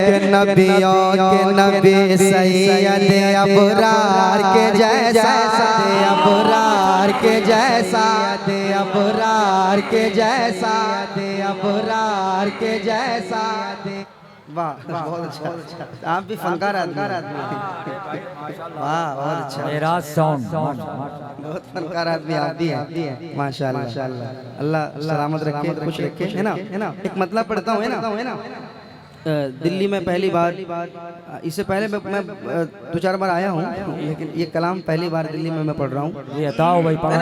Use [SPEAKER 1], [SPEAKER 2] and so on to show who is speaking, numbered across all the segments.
[SPEAKER 1] के नबियों के नबी सैयद अबरार के जैसा, अबरार के जैसा, अबरार के जैसा, अबरार के जैसा। वाह बहुत अच्छा, आप भी फनकार आदमी। वाह बहुत अच्छा,
[SPEAKER 2] मेरा साउंड
[SPEAKER 1] बहुत फनकार आदमी आप भी हैं माशाल्लाह। अल्लाह सलामत रखे, खुश रखे, है ना। एक मतलब पढ़ता हूँ, है ना। दिल्ली में पहली बार, इससे पहले मैं 2-4 बार आया हूँ, लेकिन ये कलाम पहली बार दिल्ली में मैं पढ़ रहा हूँ।
[SPEAKER 2] ये बताओ भाई, पढ़ा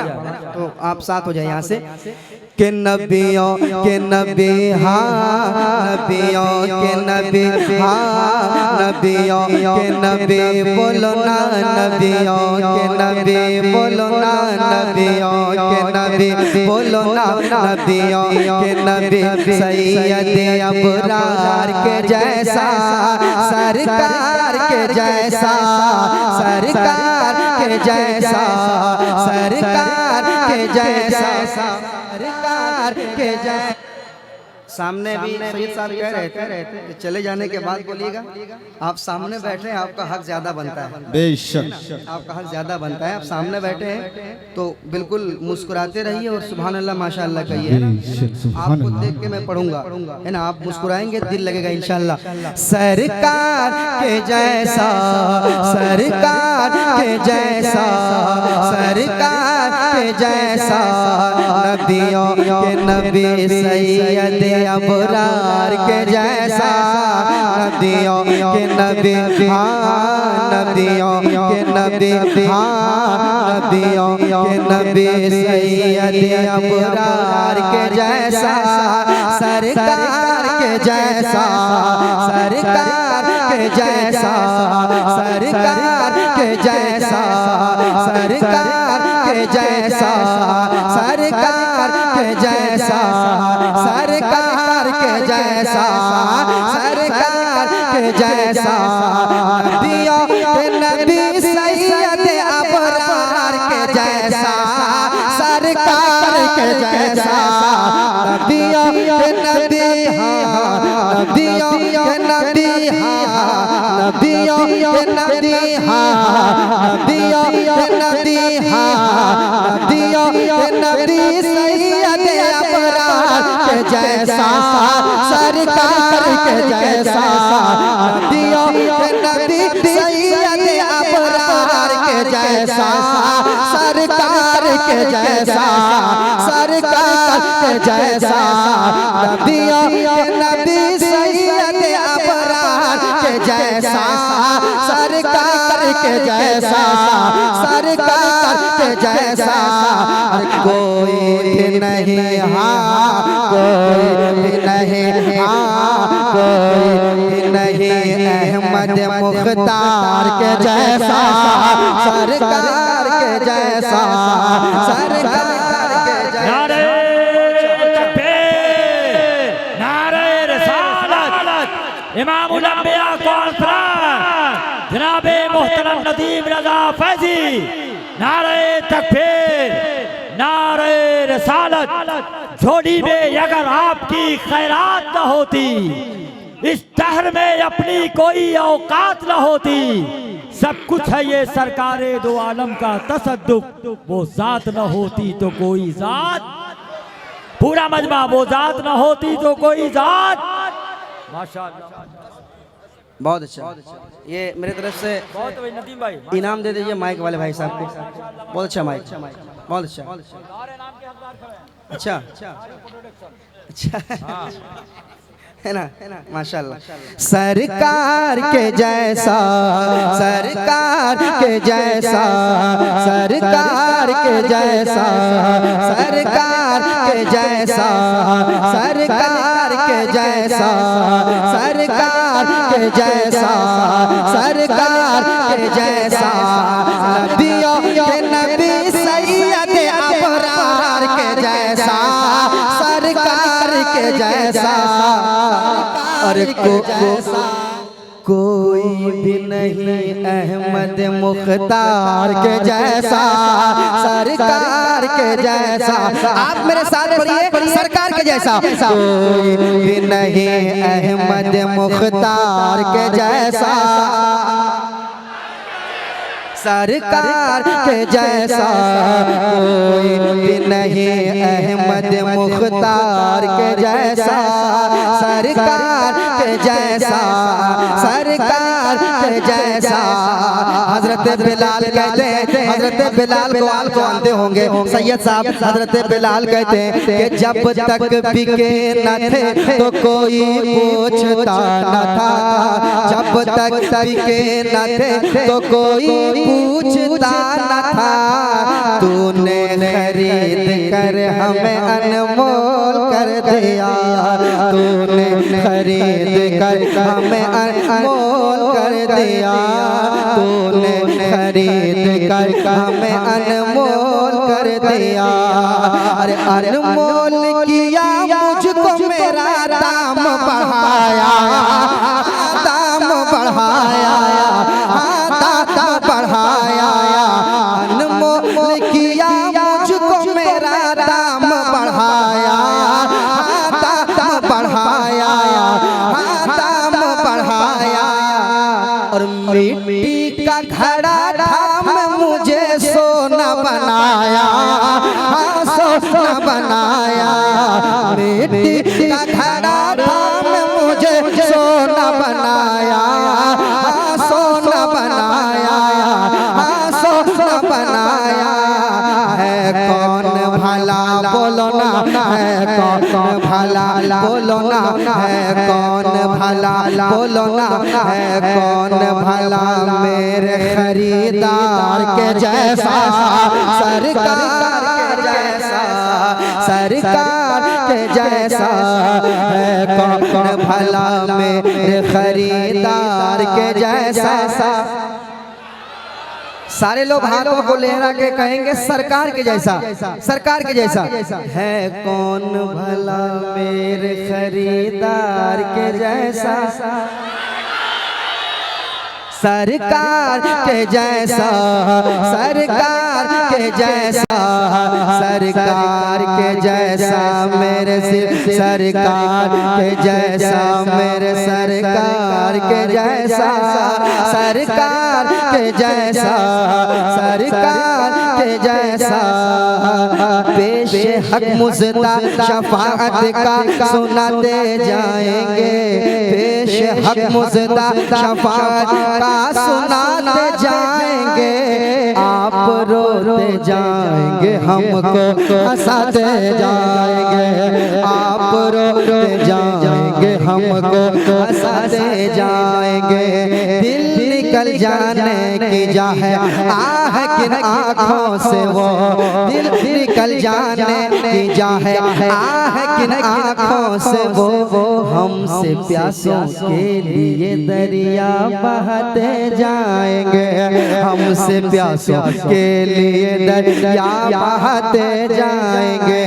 [SPEAKER 1] तो आप साथ हो जाए यहाँ से। के नबियों के नबी हाँ, नबियों के नबी हाँ, नबियों के नबी बोलो ना, नबियों के नबी बोलो ना, नबियों के नबी बोलो ना, नबियों के नबी सैयद अबरार के जैसा, सरकार के जैसा, सरकार के जैसा, सरकार के जैसा, सरकार के जैसा। सामने भी सैयद साहब कह रहे थे कि चले जाने के बाद बोलिएगा, आप सामने बैठे हैं, आपका हक ज्यादा बनता है। बेशक आपका हक ज्यादा बनता है। आप सामने बैठे हैं तो बिल्कुल मुस्कुराते रहिए और सुभान अल्लाह माशाअल्लाह कहिए, है ना। आपको देख के मैं पढ़ूंगा, है ना। आप मुस्कुराएंगे दिल लगेगा इंशाअल्लाह। सरकार के जैसा, सरकार के जैसा, सरकार के जैसा, नबियों के नबी सैयद अबरार के जैसा, नबियों के नबी हाँ, नबियों के नबी हाँ, नबियों के नबी सैयद अबरार के जैसा, सरकार के जैसा, सरकार के जैसा, सरकार के जैसा, सरकार के जैसा, सरकार के जैसा, सरकार के जैसा, सरकार के जैसा, नबियों के नबी सैयद अबरार के जैसा, सरकार के जैसा, नबियों के नबी हाँ, नबियों के नबी हाँ, नबियों के नबी हाँ, नबियों के नबी हाँ, नबियों के नबी सैयद अबरार के जैसा, सरकार के जैसा, नबियों के नबी सैयद अबरार के जैसा, सरकार के जैसा, सरकार के जैसा, नबियों के नबी सैयद अबरार के जैसा, सरकार के जैसा, सरकार के जैसा। कोई भी नहीं हाँ, कोई भी नहीं हाँ, कोई भी नहीं अहमद मुख्तार के जैसा, सरकार के जैसा, सरकार के जैसा।
[SPEAKER 2] नारे तकबीर, नारे रिसालत, इमामुल अंबिया कॉन्फ्रेंस जनाबे मोहतरम नदीम रजा फैजी। नारे तकबीर, नारे रिसालत। झोली में अगर आपकी खैरात न होती, इस शहर में अपनी कोई औकात न होती। सब कुछ है ये सरकारे दो आलम का तसद्दुक, वो जात न होती तो कोई जात। पूरा मजमा, वो जात न होती तो कोई जात। माशाअल्लाह,
[SPEAKER 1] बहुत अच्छा। ये मेरे तरफ से
[SPEAKER 2] बहुत नदीम भाई
[SPEAKER 1] इनाम दे दीजिए माइक वाले भाई साहब को। बहुत अच्छा माइक, बहुत अच्छा। अच्छा अच्छा है ना, माशाल्लाह। सरकार के जैसा, सरकार के जैसा, सरकार के जैसा, सरकार के जैसा, सरकार के जैसा, सरकार के जैसा, सरकार के जैसा, नबियों के नबी सैयद अबरार के जैसा, सरकार के जैसा। और कोई भी नहीं अहमद मुख्तार के जैसा, सरकार के जैसा। आप मेरे साथ पढ़िए, सरकार के जैसा। कोई भी नहीं अहमद मुख्तार के जैसा, सरकार के जैसा। कोई भी नहीं अहमद मुख्तार के जैसा, सरकार के जैसा, सरकार के जैसा। हजरत बिलाल कहते हैं, हजरत बिलाल को आप जानते होंगे सैयद साहब, हजरत बिलाल कहते हैं कि जब तक बिके न थे तो कोई पूछता न था, जब तक बिके न थे तो कोई पूछता न था। तूने खरीद कर हमें अनमोल कर दिया, तूने खरीद कर हमें अनमोल कर दिया, तूने खरीद कर हमें अनमोल कर दिया। अरे अनमोल किया मुझको, मेरा दाम बढ़ाया, दाम बढ़ाया, दाम बढ़ाया। अनमोल किया मुझको, मेरा दाम बढ़ाया, दाम बढ़ाया, दाम बढ़ाया। और मिट्टी का घड़ा ठाम मुझे सोना बनाया, सोना बनाया। मिट्टी का घड़ा ठाम मुझे सोना बनाया, सोना बनाया, सोना बनाया। है कौन भला बोलो ना, है कौन भला बोलो ना, है कौन भला बोलो ना, है कौन भला मेरे खरीदार के जैसा, सरकार के जैसा, सरकार के जैसा। है कौन भला मेरे खरीदार के जैसा। सारे लोग हाथों को लहरा के कहेंगे सरकार के जैसा, सरकार के जैसा। है कौन भला मेरे खरीदार के जैसा, सरकार के जैसा, सरकार के जैसा, सरकार के जैसा मेरे सिर, सरकार के जैसा मेरे, सरकार के जैसा, सरकार के जैसा, सरकार के जैसा। पेश हक मुज़दा शफाअत का सुनाते जाएंगे, पेश हक मुज़दा शफाअत का सुनाते जाएंगे। आप रोते जाएंगे, हमको हंसाते जाएंगे, आप रोते जाएंगे, हमको हंसाते जाएंगे। दिल निकल जाने की जा है आह किन आँखों से वो, दिल निकल जाने की जा है आह किन आँखों से वो। हमसे प्यासों के लिए दरिया बहते जाएंगे, हमसे प्यासों के लिए दरिया बहते जाएंगे,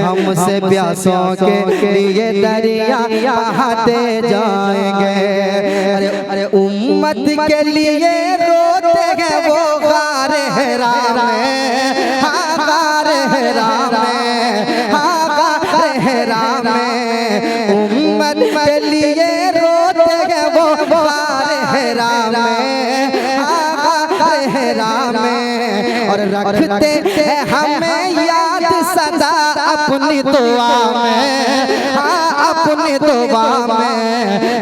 [SPEAKER 1] हमसे प्यासों के लिए दरिया बहते जाएंगे। अरे अरे उम्मत के लिए रोते हैं वो गारे हिरा में, हाँ गारे हिरा में, हाँ गारे हिरा में। उम्मत के लिए रोते हैं वो गारे हिरा में, हाँ गारे हिरा में। और रखते हैं हमें याद सदा अपनी दुआ में, हाँ अपनी दुआ में।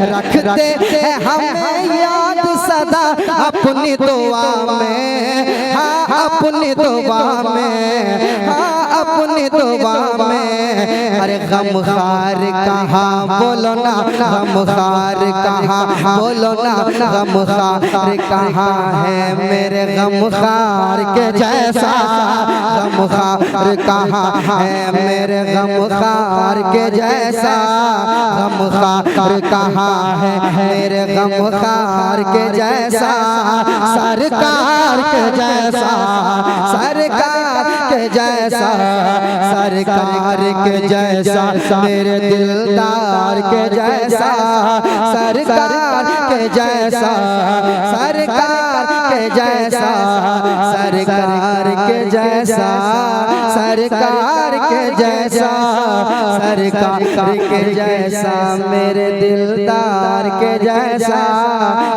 [SPEAKER 1] रखते हैं हमें याद सदा अपनी दुआ में, हाँ अपनी दुआ में, हाँ अपनी दुआ में। अरे गमखार कहाँ बोलो ना, गमखार कहाँ बोलो ना, गमखार कहाँ है मेरे गमखार के जैसा, गमखार कहाँ है मेरे गमखार के जैसा, गमखार कहाँ है मेरे गमखार के जैसा, सरकार के जैसा, सरकार के जैसा, सरकार के जैसा मेरे दिलदार के जैसा, सरकार के जैसा, सरकार के जैसा, सरकार के जैसा, सरकार के जैसा, सरकार के जैसा, मेरे दिलदार के जैसा,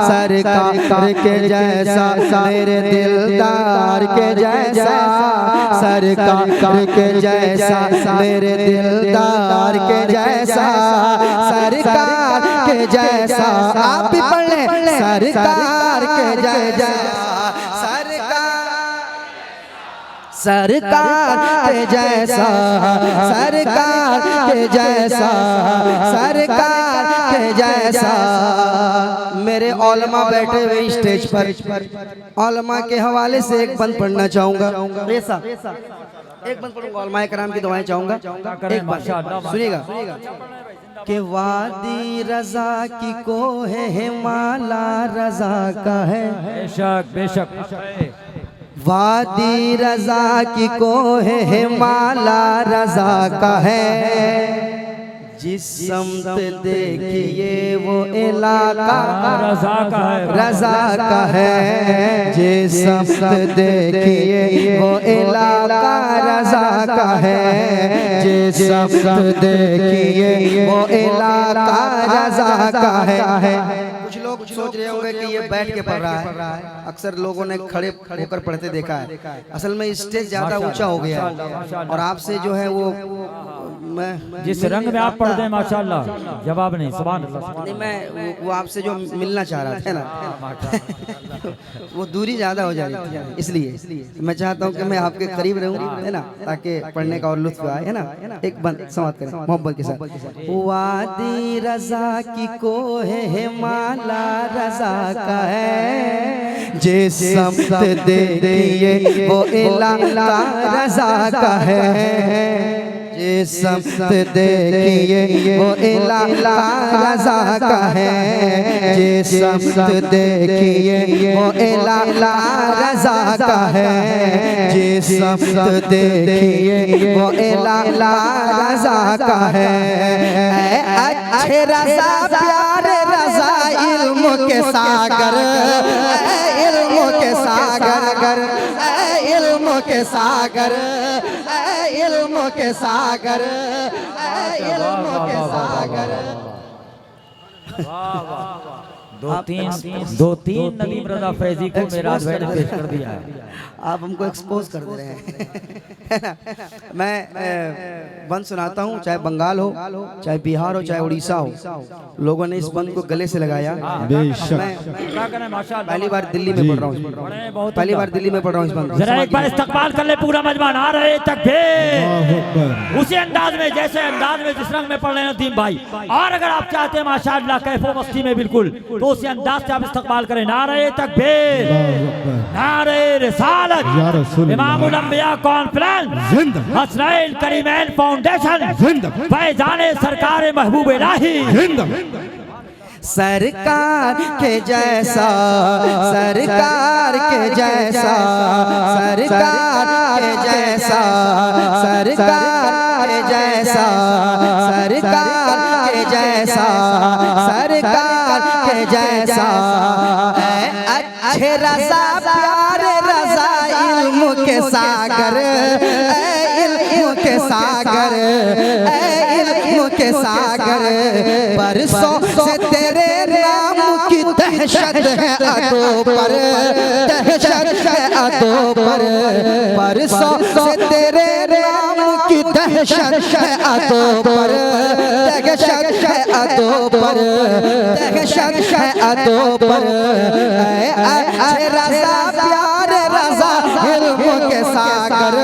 [SPEAKER 1] सरकार के जैसा, मेरे दिलदार के जैसा, सरकार के जैसा, मेरे दिलदार के जैसा, सरकार के जैसा। आप भी पढ़ लें, सरकार के जैसा, सरकार के जैसा, सरकार के जैसा, सरकार के जैसा। मेरे औलमा बैठे हुए स्टेज पर, औलमा के हवाले से एक बंद पढ़ना चाहूँगा। ऐसा एक बंद पढ़ूंगा, औलमा कराम की दुआएं चाहूँगा। एक बंद सुनिएगा कि वादी रजा की कोह हिमाला रजा का है,
[SPEAKER 2] बेशक बेशक,
[SPEAKER 1] वादी रजा की कोह हिमाला रजा का है, जिस समत देखिए वो इलाका
[SPEAKER 2] रजा का है,
[SPEAKER 1] रजा का है, जिस समत देखिए वो इलाका रजा का है, जिस समत देखिए वो इलाका रजा का है। कुछ लोग सोच रहे होंगे कि ये बैठ के पढ़ रहा है, अक्सर लोगों ने खड़े होकर पढ़ते देखा है। असल में स्टेज ज्यादा ऊंचा हो गया है और आपसे जो है वो मैं
[SPEAKER 2] जिस रंग में आप पढ़ते हैं माशाल्लाह, जवाब नहीं, सुभान अल्लाह।
[SPEAKER 1] नहीं, मैं वो आपसे जो मिलना चाह रहा था ना वो दूरी ज्यादा हो जा रही थी, इसलिए मैं चाहता हूँ कि मैं आपके करीब रहूँ, है ना, ताकि पढ़ने का और लुत्फ आए, है ना। एक बंद समाप्त करें मोहब्बत के साथ। वादी रजा की कोह हिमाला रजा का है, जिस समत देखिए वो इलाका रजा का है, जिस समत देखिए वो इलाका रजा का है, जिस समत देखिए वो इलाका रजा का है, जिस समत देखिए वो इलाका रजा का है। अच्छे रजा प्यारे रजा इल्म के सागर, इल्म के सागर, इल्म के सागर, इल्म के सागर, इल्म के सागर।
[SPEAKER 2] दो तीन नदीम रजा फैजी को मेराज भाई ने पेश कर दिया है।
[SPEAKER 1] आप हमको एक्सपोज कर दे रहे हैं। मैं बंद सुनाता हूँ, चाहे बंगाल हो, चाहे बिहार हो, चाहे उड़ीसा हो, लोगों ने इस बंद को गले से लगाया। मैं पहली बार दिल्ली में पढ़ रहा हूँ, पहली बार दिल्ली में पढ़ रहा हूँ इस बंद।
[SPEAKER 2] जरा एक बार इस्तकबाल कर ले पूरा मजमा, नारे तकबीर, उसी अंदाज में जैसे अंदाज में जिस रंग में पढ़ रहे हैं नदीम भाई। और अगर आप चाहते हैं माशाअल्लाह कैफो मस्ती में बिल्कुल, तो उसी अंदाज से आप इस्तकबाल करें। नारे तकबीर, नारे रिसालत, इमामुल अंबिया कॉन्फ्रेंस, हसनैन करीमैन फाउंडेशन, फैजाने सरकार महबूब इलाही।
[SPEAKER 1] सरकार के जैसा, सरकार के जैसा, सरकार के जैसा, सरकार के जैसा, सरकार के जैसा, सरकार के जैसा। अच्छे रजा प्यारे रजा इल्म के सागर, इल्म के सागर, इल्म के सागर। बरसों से तेरे नाम की दहशत है अदों पर, दहशत है अदों पर। बरसों से तेरे नाम की दहशत है अदों पर, दहशत है अदों पर, दहशत है अदों पर। अच्छे रजा प्यारे रजा इल्म के सागर,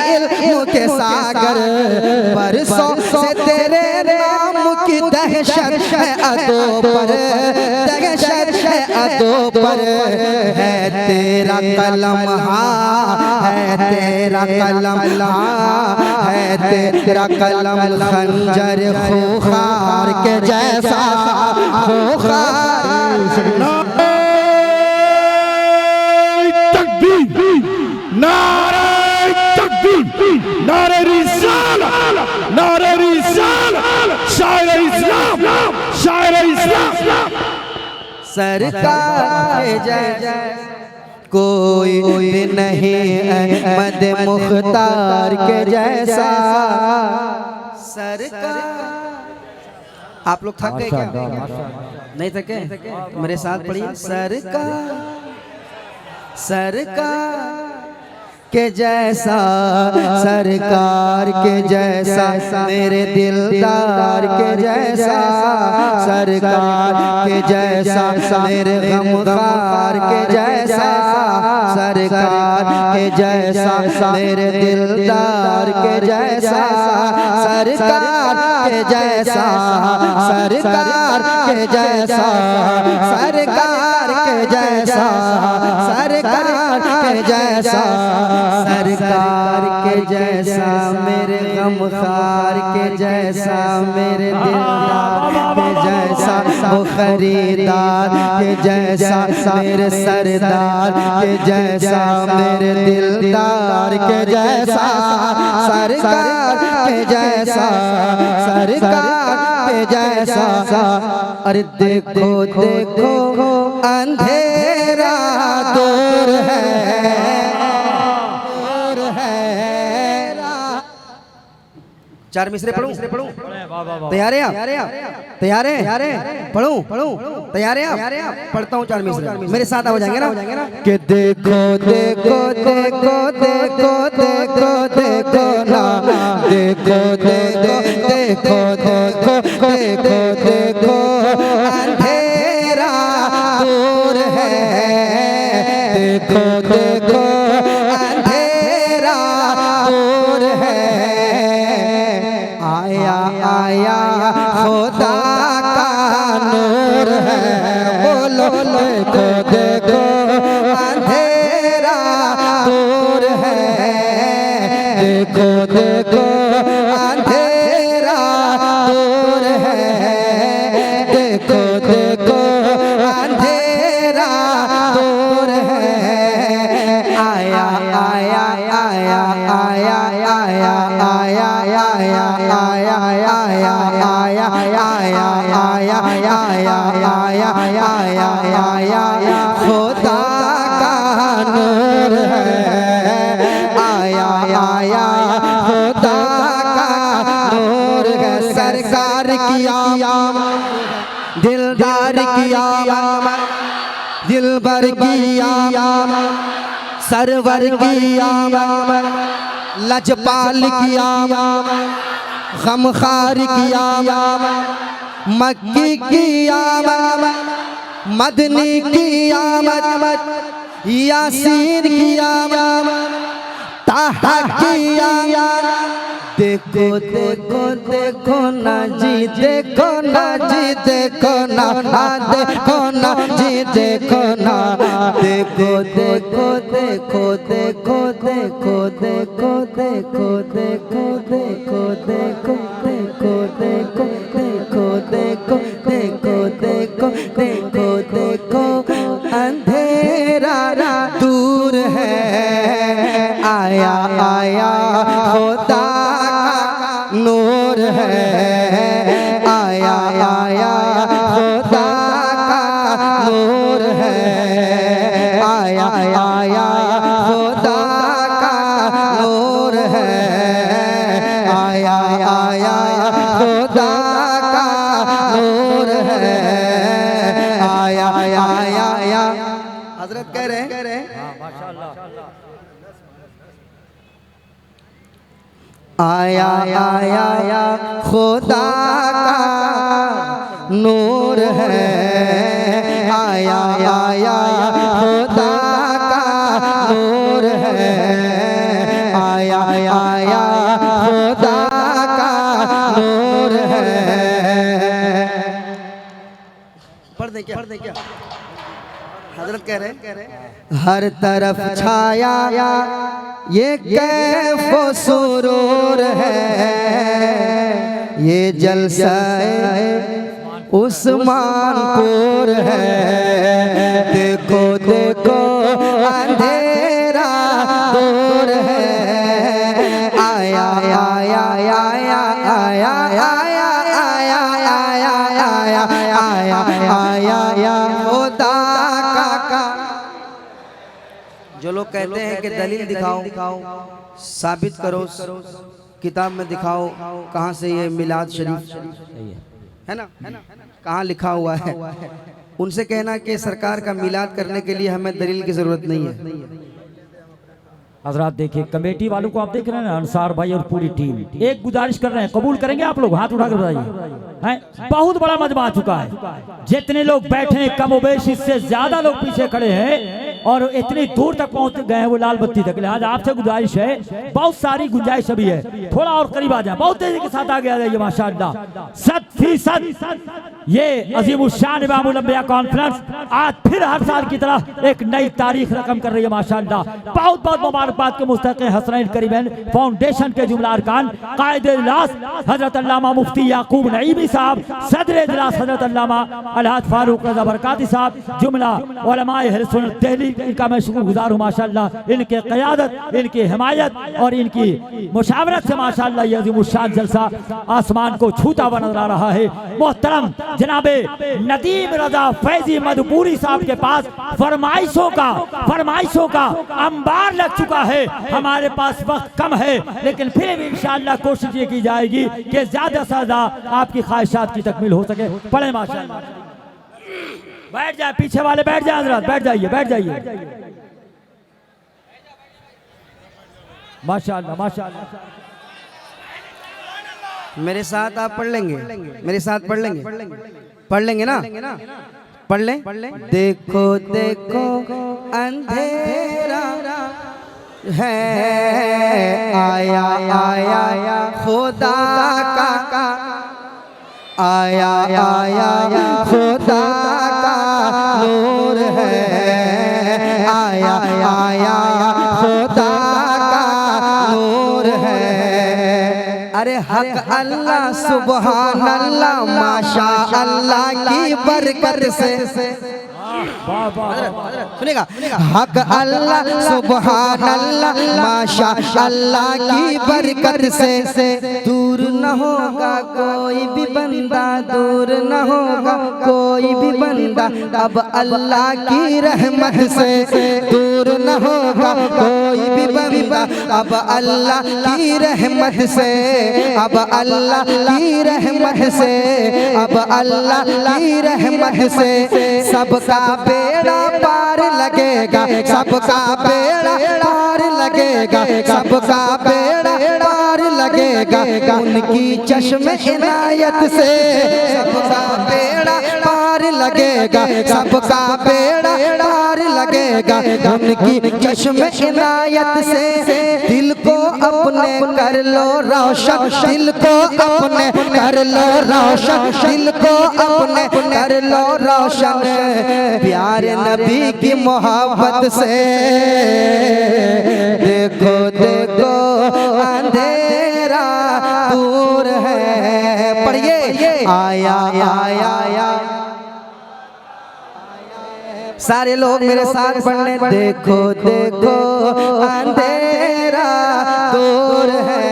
[SPEAKER 1] इल्म के सागर। बरसों से तेरे नाम की दहशत है अदों पर, दहशत है अदों पर। है तेरा कलम हाँ, है तेरा कलम हाँ, है तेरा कलम खंजर खूंखार के जैसा, खूंखार।
[SPEAKER 3] नारे तकबीर, नारे रिसालत, नारे रिसालत, शायर इस्लाम, शायर इस्लाम।
[SPEAKER 1] सरकार के जैसा कोई भी नहीं अहमद मुख्तार के जैसा सरकार। आप लोग थक गए क्या? नहीं थके? मेरे साथ पढ़िए। सरकार सरकार के जैसा, सरकार के जैसा, मेरे दिलदार के जैसा, सरकार के जैसा, मेरे गमखार के जैसा, सरकार के जैसा, मेरे दिलदार के जैसा, सरकार के जैसा, सरकार के जैसा, सरकार के जैसा, सरकार के जैसा, सरकार के जैसा, मेरे गमखार के जैसा, मेरे दिलदार के जैसा, वो खरीदार के जैसा, मेरे सरदार के जैसा, मेरे दिलदार के जैसा, सरकार के जैसा, सरकार के जैसा। अरे देखो देखो अंधेरा दूर है, चार मिसरे पढ़ूं? तैयार है आप? तैयार है? पढ़ूं? तैयार है आप? पढ़ता हूँ चार मिसरे, मेरे साथ हो जाएंगे ना? कि देखो देखो देखो देखो देखो देखो ना, देखो देखो देखो देखो देखो देखो अंधेरा दूर है, देखो देखो अंधेरा दूर है, आया आया खुदा का नूर है, बोलो देखो देखो अंधेरा दूर है, देखो देखो अंधेरा दूर है, देखो देखो अंधेरा दूर है, आया आया आया आया आया आया आया आया आया आया आया आया आया आया खुदा का नूर है, आया आया खुदा का नूर है, सरकार की आमद, दिलदार की आमद, दिलबर की आमद, सरवर की आमद, लजपाल की आमद, गमखार की आमद, मक्की की आमद, मदनी की आमद, यासीन की आमद, ताहा की आमद। देखो देखो देखो ना जी, देखो ना जी, देखो ना, देखो ना जी, देखो ना, देखो देखो देखो देखो देखो देखो देखो देखो देखो देखो देखो देखो देखो देखो देखो देखो देखो देखो अंधेरा दूर है, आया आया खुदा नूर है, आया आया खुदा का नूर है, आया आया खुदा का नूर है, आया आया खुदा का नूर है, आया आया। हजरत कह रहे हैं आया आया खुदा का नूर है, आया आया खुदा का नूर है, आया आया खुदा का नूर है। पढ़ दे क्या? हजरत कह रहे हैं हर तरफ छाया ये कैफ सुरूर है, ये जलसा उस्मानपुर है, देखो देखो अंधेरा दूर है, आया आया आया आया आया आया आया आया आया आया आया जो लोग कहते हैं कि दलील दिखाओ, साबित करो, किताब में दिखाओ कहाँ से ये मिलाद शरीफ है ना, कहाँ लिखा हुआ है, उनसे कहना कि सरकार का मिलाद करने के लिए हमें दलील की जरूरत नहीं है।
[SPEAKER 2] हजरात देखिए, कमेटी वालों को आप देख रहे हैं ना, अंसार भाई और पूरी टीम एक गुजारिश कर रहे हैं, कबूल करेंगे आप लोग? हाथ उठाकर बताइए। हैं, बहुत बड़ा मजमा आ चुका है, जितने लोग बैठे हैं कमोबेश इससे ज्यादा लोग पीछे खड़े हैं और इतनी दूर तक पहुंच गए हैं वो लाल बत्ती तक। लिहाजा आपसे गुजारिश है, बहुत सारी गुंजाइश अभी है, थोड़ा और करीब आ जाए, बहुत तेजी के साथ आगे आ जाइए माशाअल्लाह। 100% ये अजीमुशान इमामुल अंबिया कॉन्फ्रेंस आज फिर हर साल की तरह एक नई तारीख रकम कर रही है माशाअल्लाह। बहुत बहुत मुबारकबाद के मुस्तहिक़ हसनैन करीमैन फाउंडेशन के जुमला अरकान, कायदे इजलास हजरत अल्लामा मुफ्ती याकूब नईमी साहब, सदर इजलास हजरत अल्लामा अलहाज फारूक रज़ा बरकाती साहब, जुमला उलमाए अहले सुन्नत दिल्ली, इनका मैं शुक्रगुजार हूँ माशाअल्लाह। इनके क़यादत, इनकी हिमायत और इनकी मुशावरत से माशाअल्लाह ये अज़ीमुश्शान जलसा आसमान को छूता हुआ नजर आ रहा है। मोहतरम जनाबे नदीम रज़ा फैजी मधुपुरी साहब के पास फरमाइशों का अंबार लग चुका है। हमारे पास वक्त कम है, लेकिन फिर भी इंशाअल्लाह कोशिश ये की जाएगी कि ज्यादा से ज्यादा आपकी ख्वाहिशात की तकमील हो सके। पढ़े माशाअल्लाह। बैठ जाए, पीछे वाले बैठ जाए हजरत, बैठ जाइए माशाअल्लाह माशाअल्लाह।
[SPEAKER 1] मेरे साथ आप पढ़ लेंगे, मेरे साथ पढ़ लेंगे ना, पढ़ लें। देखो देखो अंधेरा है, आया आया खुदा का, आया आया खुदा का नूर है, आया आया खुदा का नूर है। अरे हक अल्लाह सुबहान अल्लाह माशा अल्लाह की बरकत से, सुनेगा, हक अल्लाह सुबहान अल्लाह माशा अल्लाह की बरकत से दूर न होगा कोई भी बंदा, दूर न होगा कोई भी बंदा अब अल्लाह की रहमत से, दूर न होगा कोई भी बंदा अब अल्लाह की रहमत से, अब अल्लाह की रहमत से, अब अल्लाह की रहमत से सबका बेड़ा पार लगेगा, सबका बेड़ा पार लगेगा, सबका बेड़ा पार लगेगा उनकी चश्मे इनायत से, सबका बेड़ा पार लगेगा, सबका बेड़ा पार लगेगा उनकी चश्मे इनायत से। दिल को अपने कर लो रोशन, दिल को अपने कर लो रोशन, दिल को अपने कर लो रोशन प्यारे नबी की मोहब्बत से। देखो देखो अंधेरा दूर है, पढ़िए, आया आया सारे लोग मेरे साथ पढ़ लें। देखो देखो अंधेरा दूर है,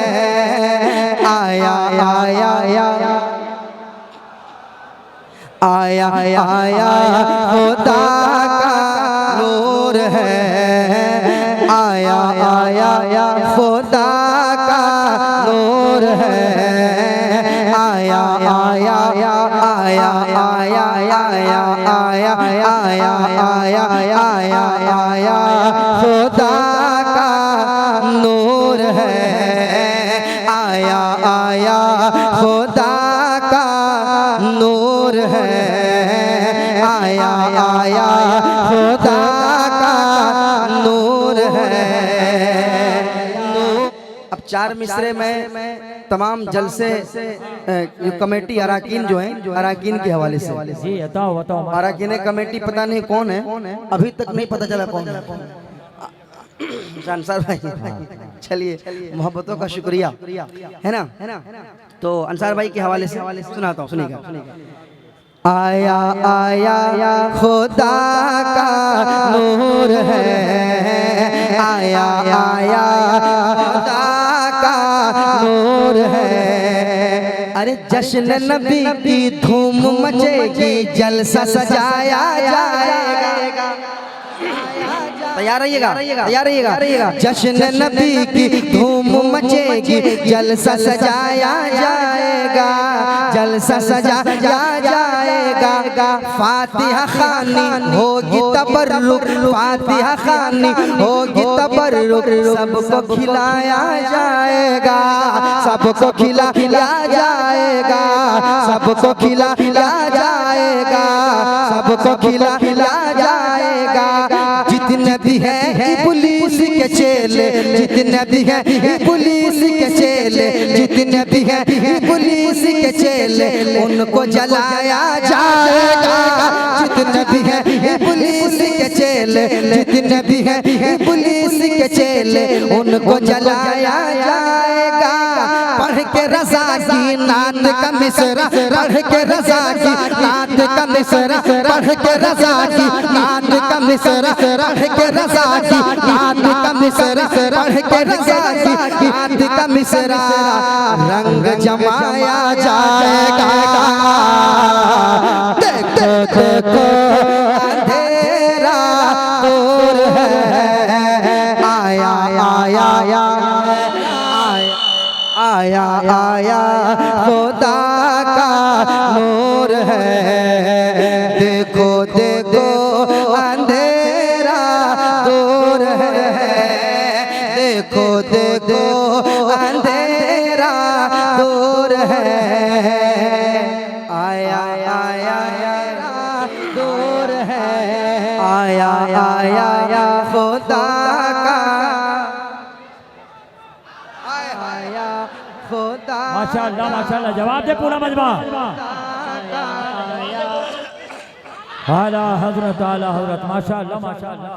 [SPEAKER 1] आया आया आया आया खुदा का नूर है, आया आया खुदा का नूर है, आया आया आया आया आया आया आया आया आया आया खुदा का नूर है, आया आया खुदा का नूर है, आया आया खुदा का नूर है। अब 4 मिसरे में तमाम जलसे कमेटी अराकीन जो हैं, अराकीन के हवाले से
[SPEAKER 2] जी बताओ
[SPEAKER 1] अराकीन कमेटी पता नहीं कौन है, अभी तक नहीं पता चला कौन है। अंसार भाई, चलिए मोहब्बतों का शुक्रिया है ना। तो अंसार भाई के हवाले से सुनाता हूँ, सुनिएगा। आया आया खुदा का नूर है, आया आया खुदा का नूर है। अरे जश्न नबी की धूम मचेगी, जलसा सजाया जाएगा, तैयार रहिएगा, तैयार रहिएगा। जश्न नबी की धूम मचेगी, जलसा सजाया जाएगा, जलसा सजाया जाएगा। फातिहा खानी होगी तबर्रुक, फातिहा खानी होगी तबर्रुक, सबको खिलाया जाएगा, सबको खिलाया जाएगा, सबको खिलाया जाएगा, सबको खिलाया जाएगा। जितने भी हैं पुलिस के चेले, जितने भी हैं पुलिस के चेले, जितने भी हैं पुलिस के चेले, उनको जलाया जाएगा। जितने भी हैं पुलिस के चेले, जितने भी हैं पुलिस के चेले, उनको जलाया जाएगा। पढ़ के रज़ा की नात का मिसरा, पढ़ के रज़ा की नात का मिसरा, पढ़ के रज़ा की नात का मिसरा, पढ़ के रज़ा की नात का मिसरा, पढ़ के रज़ा की नात का मिसरा, रंग जमाया जाएगा। देखो देखो अंधेरा दूर है, आया आया आया आया खुदा का नूर है। देखो देखो अंधेरा दूर है, देखो देखो अंधेरा दूर है, आया आया दूर है, आया आया खुदा का, आया खुदा।
[SPEAKER 2] माशाअल्लाह माशाअल्लाह, जवाब दे पूरा मजमा। आला हजरत माशाअल्लाह माशाअल्लाह।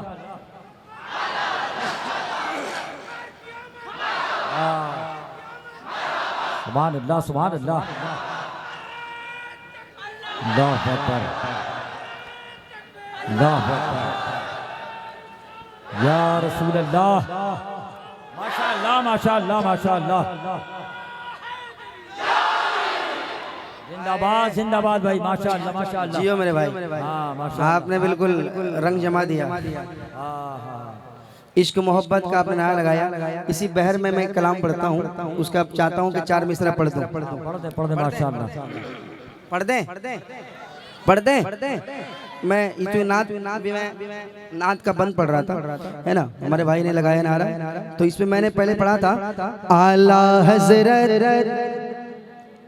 [SPEAKER 2] सुभान अल्लाह सुभान अल्लाह, अल्लाहु अकबर अल्लाहु अकबर, या रसूल अल्लाह, माशाअल्लाह माशाअल्लाह माशाअल्लाह। जिंदाबाद जिंदाबाद भाई, माशाअल्लाह माशाअल्लाह।
[SPEAKER 1] जियो मेरे भाई,
[SPEAKER 2] हाँ माशाअल्लाह,
[SPEAKER 1] आपने बिल्कुल रंग जमा दिया। इश्क मोहब्बत का आपने नारा लगाया। इसी बहर में मैं कलाम पढ़ता हूँ, उसका चाहता हूँ कि 4 मिसरा पढ़ दूँ।
[SPEAKER 2] पढ़ दे माशाअल्लाह,
[SPEAKER 1] पढ़ दें पढ़ दें। मैं ये नात भी मैं नात का बंद पढ़ रहा था, है ना, हमारे भाई ने लगाया नारा, तो इसमें मैंने पहले पढ़ा था आला हजरत,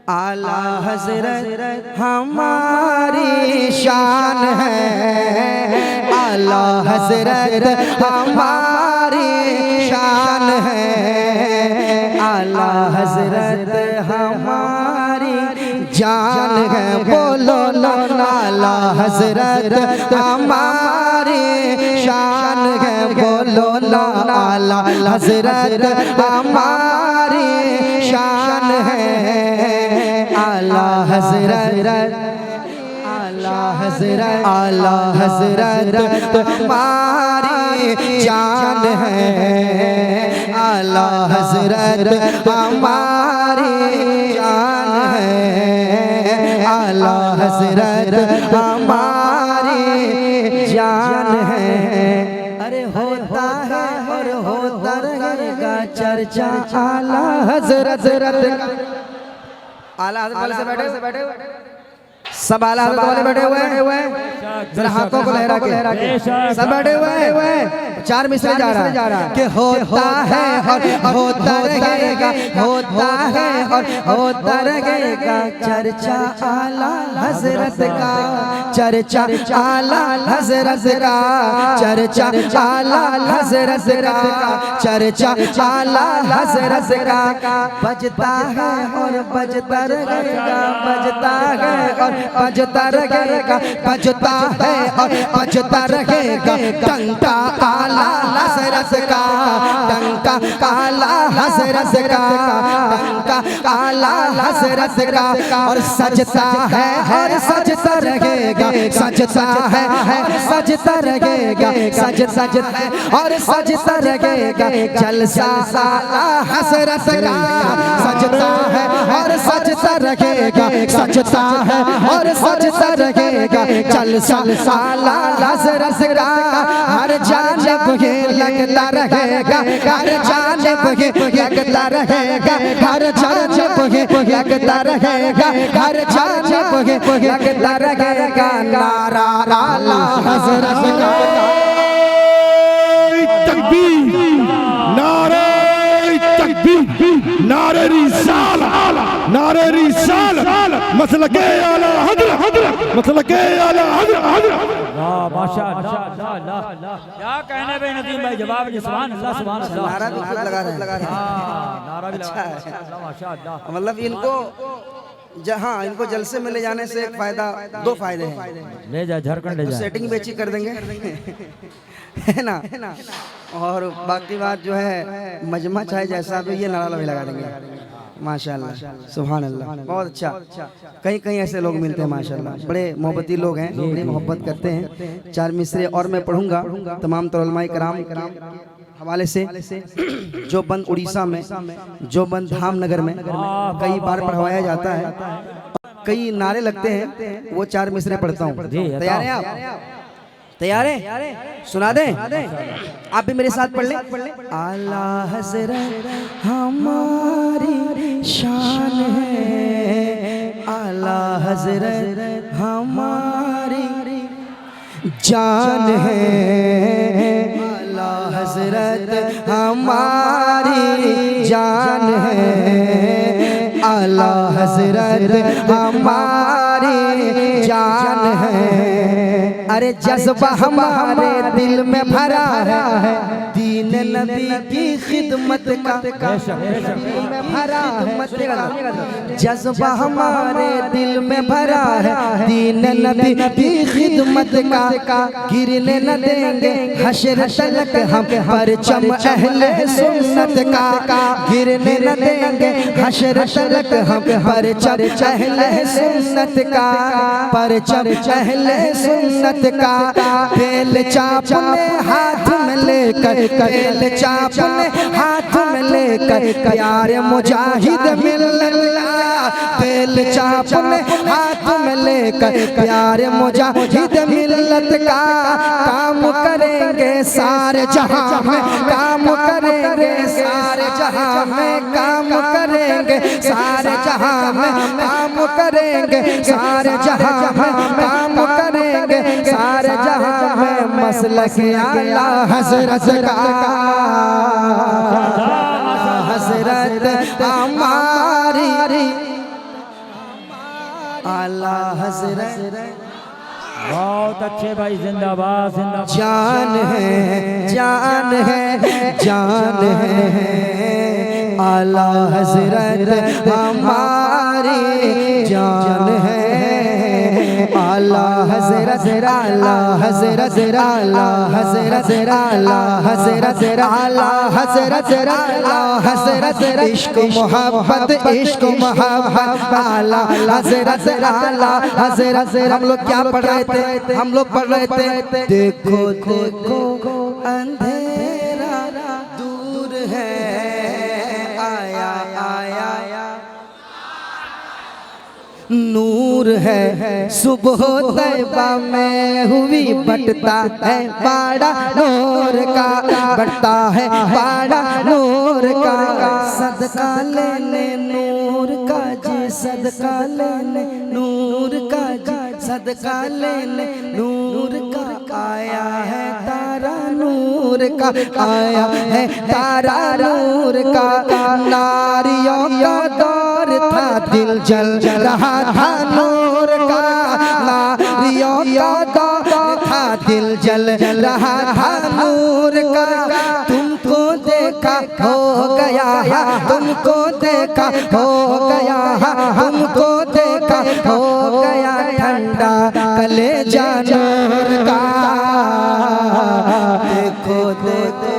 [SPEAKER 1] आला हजरत हमारी शान है, आला हजरत हमारी शान है, आला हजरत हमारी जान है। बोलो ना, आला हजरत हमारी शान है, बोलो ना, आला हजरत हमारी शान है, आला हजरत, आला हजरत, आला हजरत हमारी जान है, आला हजरत हमारी जान है, आला हजरत हमारी जान है। अरे होता है और होता रहेगा चर्चा आला हजरत का। आला हजरत वाले से बैठे हुए सब, आला हजरत वाले बैठे हुए हैं, जरा हाथों को लहरा के सब बैठे हुए हैं। 4 मिसरे जा रहा है कि होता है और होता रहेगा, होता है और होता रहेगा चर्चा आला हजरत का, चर्चा आला हजरत का, चर्चा आला हजरत का, चर्चा आला हजरत का। बजता है और बजता रहेगा, बजता है और बजता रहेगा, बजता है और बजता रहेगा टंका आला हजरत का, टंका काला हजरत का, टंका काला हजरत का। और सजता है और सजता रहेगा, सजता है और सजता रहेगा, सजता है और सजता रहेगा जलसा आला हजरत का, सजता है और सजता रहेगा, सजता है और सजता रहेगा जलसा आला हजरत का। हर हर जानिब ये लगता रहेगा, हर जानिब ये लगता रहेगा, हर जानिब ये लगता रहेगा, हर जानिब ये लगता रहेगा। नारा आला हज़रत का
[SPEAKER 3] तकबीर, नारे तकबीर, नारे रिसालत, नारे रिसालत, मसलके आला हज़रत, मसलके आला हज़रत।
[SPEAKER 2] वाह माशाअल्लाह, क्या कहने बे नदीम भाई, जवाब नहीं, सुभान अल्लाह, सुभान अल्लाह।
[SPEAKER 1] नारा भी खुद लगा रहे हैं।
[SPEAKER 2] हाँ, नारा भी लगा रहे हैं, माशाअल्लाह।
[SPEAKER 1] मतलब इनको जहाँ इनको जलसे में ले जाने से एक फायदा, दो फायदे हैं।
[SPEAKER 2] ले जा झारखंड ले जा,
[SPEAKER 1] सेटिंग बेची कर देंगे है ना, और बाकी बात जो है मजमा चाहे जैसा भी, ये नारा भी लगा देंगे। माशाल्लाह, सुभान अल्लाह, बहुत अच्छा। कहीं कहीं ऐसे लोग मिलते हैं माशाल्लाह, बड़े मोहब्बती लोग हैं, बड़ी मोहब्बत करते हैं। चार मिसरे और मैं पढ़ूंगा तमाम उलमाए कराम हवाले से। जो बंद उड़ीसा में, जो बंद धामनगर में कई बार पढ़वाया जाता है, कई नारे लगते हैं, वो चार मिसरे पढ़ता हूँ। तैयार हैं आप? तैयार है? सुना दें? आप भी मेरे साथ पढ़ लें। आला हज़रत हमारी शान है, आला हज़रत हमारी जान है, आला हज़रत हमारी जान है, आला हज़रत हमारी जान है। अरे जज्बा हमारे दिल में भरा है, दीन नबी की खिदमत का दिल में भरा है। जज्बा हमारे दिल में भरा है, दीन नबी की खिदमत का। गिरने न देंगे हश्र तलक हम परचम अहले सुन्नत का, गिरने न देंगे हश्र तलक हम परचम अहले सुन्नत का, परचम अहले सुन्नत का। बेल चाप ने हाथ में लेकर, बेल चाप ने हाथ में लेकर प्यारे मुजाहिद मिल्लत, बेल चाप ने हाथ में लेकर प्यारे मुजाहिद मिल्लत का। काम करेंगे सारे जहां में, काम करेंगे सारे जहां में, काम करेंगे सारे जहां में, काम करेंगे सारे जहां में, काम करेंगे सारे जहां में। मसलक आला हज़रत का, हज़रत हमारी, आला हज़रत
[SPEAKER 2] बहुत अच्छे भाई, जिंदाबाद जिंदाबाद।
[SPEAKER 1] जान है, जान है, जान है, आला हज़रत हमारी जान है, आला हज़रत, आला हज़रत, आला हज़रत, आला हज़रत, आला हज़रत, आला हज़रत। इश्क मोहब्बत, इश्क मोहब्बत, आला हज़रत, आला हज़रत। हम लोग क्या पढ़ रहे थे? हम लोग पढ़ रहे थे, देखो देखो अंधेरा दूर है, आया आया नूर है। सुबह तैबा में हुई बटता है बाड़ा नूर का, बटता है बाड़ा नूर का। सदका लेने नूर का जी, सदका लेने नूर का जी, सदका लेने नूर का। आया है तारा नूर का, आया है तारा नूर का। नारियों का दौर था, दिल जल रहा था नूर का, नारियों का दौर था, दिल जल रहा था नूर का। तुमको देखा हो गया, तुमको देखा हो गया, तुमको देखा हो गया ठंडा कलेजा नूर का। देखो देखो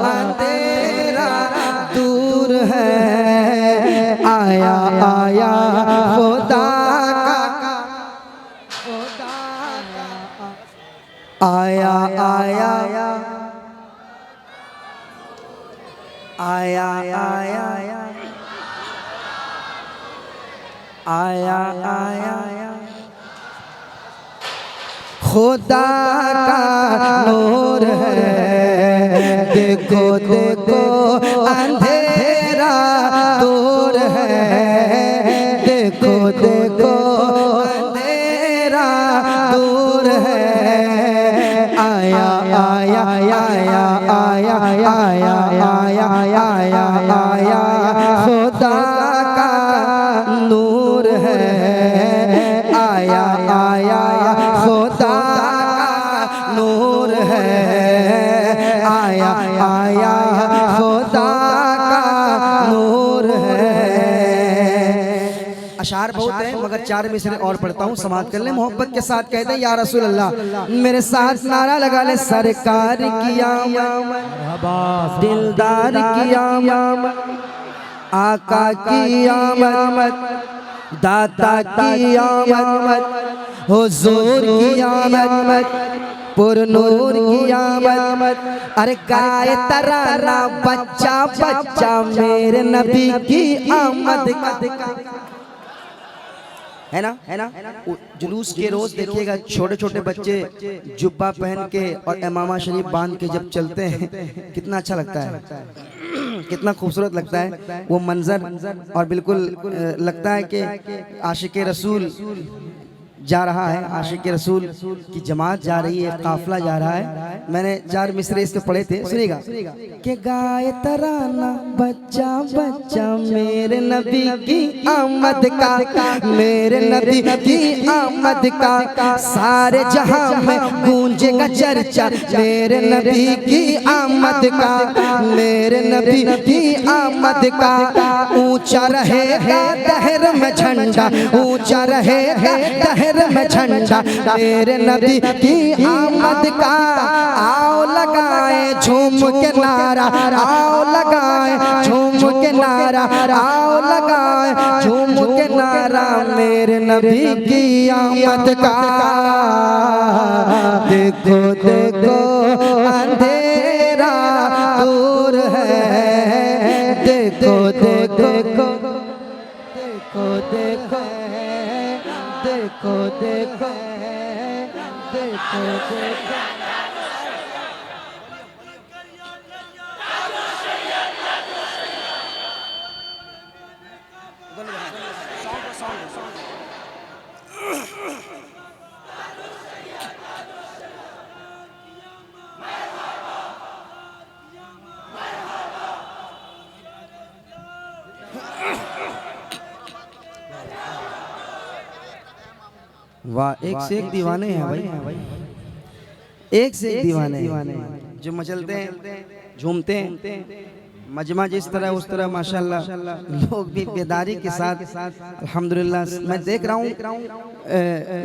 [SPEAKER 1] अंधेरा दूर है, आया आया खुदा का, आया आया आया आया आया खुदा का नूर है, आया आया आया आया आया आया आया खुदा का नूर है आया आया खुदा का नूर है आया आया खुदा का नूर है। अशार बहुत है मगर 4 मिसरे और पढ़ता हूँ, समाप्त कर ले। मोहब्बत के साथ कहते हैं या रसूल अल्लाह, मेरे साथ नारा लगा ले। सरकार की आमद, दिलदार की आमद, आका की आमद, दाता की आमद, हुजूर की आमद, पुरनूर की आमद। अरे गाय तराना बच्चा बच्चा मेरे नबी की आमद है ना। जुलूस के रोज देखिएगा छोटे छोटे बच्चे जुब्बा पहन के और इमामा शरीफ बांध के जब चलते हैं कितना अच्छा लगता है, कितना खूबसूरत लगता है वो मंजर। और बिल्कुल लगता है कि आशिक रसूल जा रहा है, आशिक रसूल की जमात जा रही है, काफिला जा रहा है। मैंने 4 मिसरे इसके पढ़े थे, सुनिएगा कि गाय तराना बच्चा बच्चा मेरे नबी की आमद का, मेरे नबी की आमद का, सारे जहां में गूंजेगा चर्चा मेरे नबी की आमद का, मेरे नबी की आमद का। ऊंचा रहेगा दहर में झंडा, ऊंचा रहेगा दहर में झंडा मेरे नबी की आमद का। आओ लगाए झूम के नारा, आओ लगाए झूम के नारा, आओ लगाए झूम के नारा मेरे नबी की आमद का। देखो देखो अंधेरा दूर है, देखो देखो देखो देखो देखो देखो देखो देखो। वाह, एक से एक दीवाने हैं भाई, एक से एक दीवाने जो मचलते हैं, झूमते हैं। मजमा जिस तरह उस तरह माशाल्लाह लोग भी बेदारी के साथ अल्हम्दुलिल्लाह। मैं देख रहा हूँ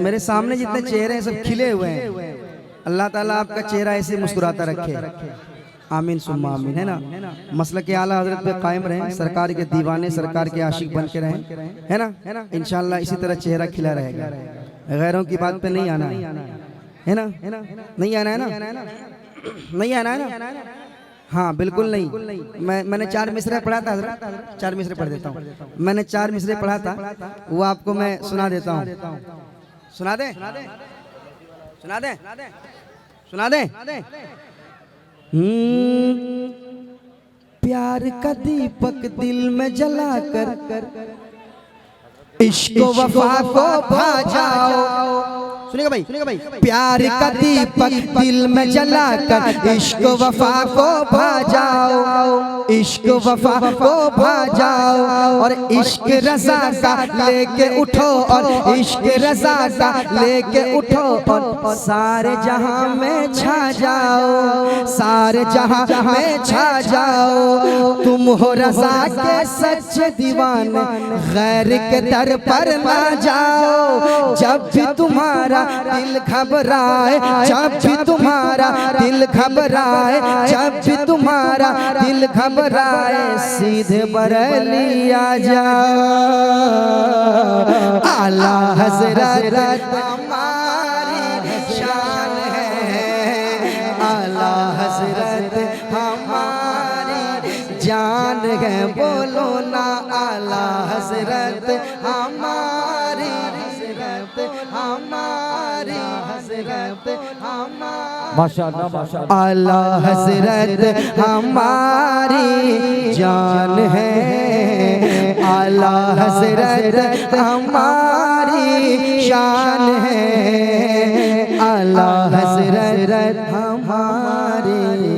[SPEAKER 1] मेरे सामने जितने चेहरे हैं सब खिले हुए हैं। अल्लाह ताला आपका चेहरा ऐसे मुस्कुराता रखे, आमीन सुम्मा आमीन, है ना। मसलक के आला हजरत पे कायम रहें, सरकार के दीवाने सरकार के आशिक बन के रहें, है ना। इंशाल्लाह इसी तरह चेहरा खिला रहेगा, गैरों की बात पे नहीं आना है ना, नहीं आना है ना, नहीं आना है ना। हाँ बिल्कुल नहीं। मैंने 4 मिसरे पढ़ा था हजरत, 4 मिसरे पढ़ देता हूँ। मैंने 4 मिसरे पढ़ा था, वो आपको मैं सुना देता हूँ। सुना दे सुना दे सुना दे। प्यार का दीपक दिल में जलाकर इश्क वफा को भा जाओ। सुनिएगा भाई, प्यार का दीपक दिल में जलाकर इश्क वफा को भा जाओ, इश्क वफा को भा जाओ। और इश्क रज़ा का लेके उठो, और इश्क रज़ा का लेके उठो, और सारे जहां में छा जाओ, सारे जहां में छा जाओ। तुम हो रज़ा के सच्चे दीवाने, गैर के दर पर ना जाओ। जब भी तुम्हारा दिल घबराए, जब भी तुम्हारा दिल घबराए, जब भी तुम्हारा दिल घबराए, सीधे बरेली आ जाओ। आला हज़रत हमारी शान है, आला हज़रत हमारी जान है। बोलो ना आला हज़रत हमारी, हमारी हज़रत हमारी,
[SPEAKER 2] माशाअल्लाह माशाअल्लाह।
[SPEAKER 1] आला हज़रत हमारी जान है, आला हज़रत हमारी शान है, आला हज़रत हमारे